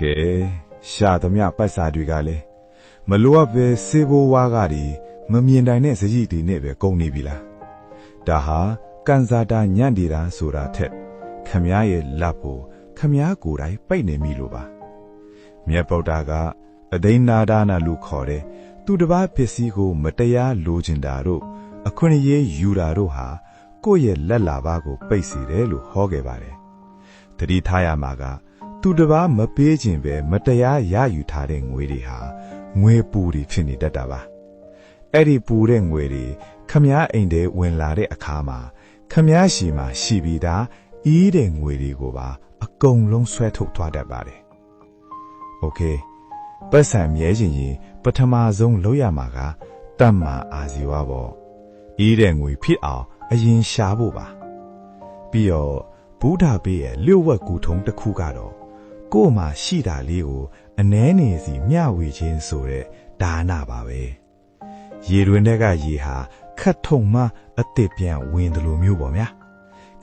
ကဲရှာသမျှပတ်စာတွေကလည်းမလိုအပ်ပဲစေဘိုးဝါးကတွေမမြင်တိုင်းတဲ့စကြီးတွေနဲ့ပဲကုန်နေပြီလားဒါဟာကန်စာတာညံ့နေတာဆိုတာထက်ခမည်းရဲ့လက်ဖို့ခမည်းကိုယ်တိုင်ပိတ်နေပြီလို့ပါမြတ်ဗုဒ္ဓကအဒိနာဒါနာလို့ခေါ်တဲ့သူတစ်ပါးပစ္စည်းကိုမတရားလိုချင်တာတို့အခွင့်အရေးယူတာတို့ဟာကိုယ့်ရဲ့လက်လာပါကိုပိတ်စေတယ်လို့ဟောခဲ့ပါတယ်တတိထားရမှာကသူတစ်ပါးမပေးခြင်းပဲမတရားရယူထားတဲ့ငွေတွေဟာငွေပူတွေဖြစ်နေတတ်တာပါအဲ့ဒီပူတဲ့ငွေတွေခမည်းအိမ်ထဲဝင်လာတဲ့အခါမှာခမည်းရှိမှရှိပြီးသားအီးတဲ့ငွေတွေကိုပါအကုန်လုံးဆွဲထုတ်သွားတတ်ပါတယ်โอเคပတ်စံမြဲခြင်းရင်ပထမဆုံးလုပ်ရမှာကတတ်မှအာဇီဝပေါ့အီးတဲ့ငွေဖြစ်အောင်အရင်ရှာဖို့ပါပြီးတော့ဘုဒ္ဓဘေးရဲ့လျှို့ဝှက်ကူထုံးတစ်ခုကတော့ကိုယ်မှာရှိတာလေးကိုအနှဲနေစီမျှဝေခြင်းဆိုတဲ့ဒါနပါပဲရေတွင်တဲ့ကရေဟာခတ်ထုံမှအစ်စ်ပြန်ဝင်တယ်လို့မျိုးပေါ့ဗျာ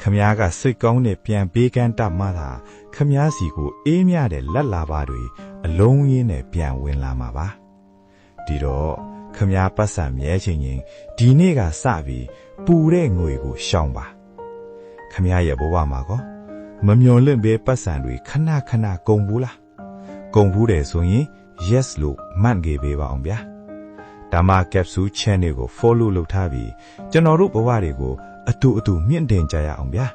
ခမည်းကစိတ်ကောင်းတဲ့ပြန်ပေးကမ်းတတ်မှသာခမည်းစီကိုအေးမြတဲ့လက်လာပါတွေအလုံးရင်းနဲ့ပြန်ဝင်လာမှာပါဒီတော့ခမည်းပတ်စံမြဲခြင်းရင်ဒီနေ့ကစပြီးပူတဲ့ငွေကိုရှောင်ပါခမည်းရဲ့ဘဝမှာကောမမျော်လင့်ပဲပတ်စံတွေခဏခဏကုန်ဘူးလားကုန်ဘူးတယ်ဆိုရင် yes လို့မှတ်ခဲ့ပေးပါအောင်ဗျာဒါမှ capsule channel ကို follow လုပ်ထားပြီးကျွန်တော်တို့ဘဝတွေကိုအတူမြင့်တင်ကြရအောင်ဗျာ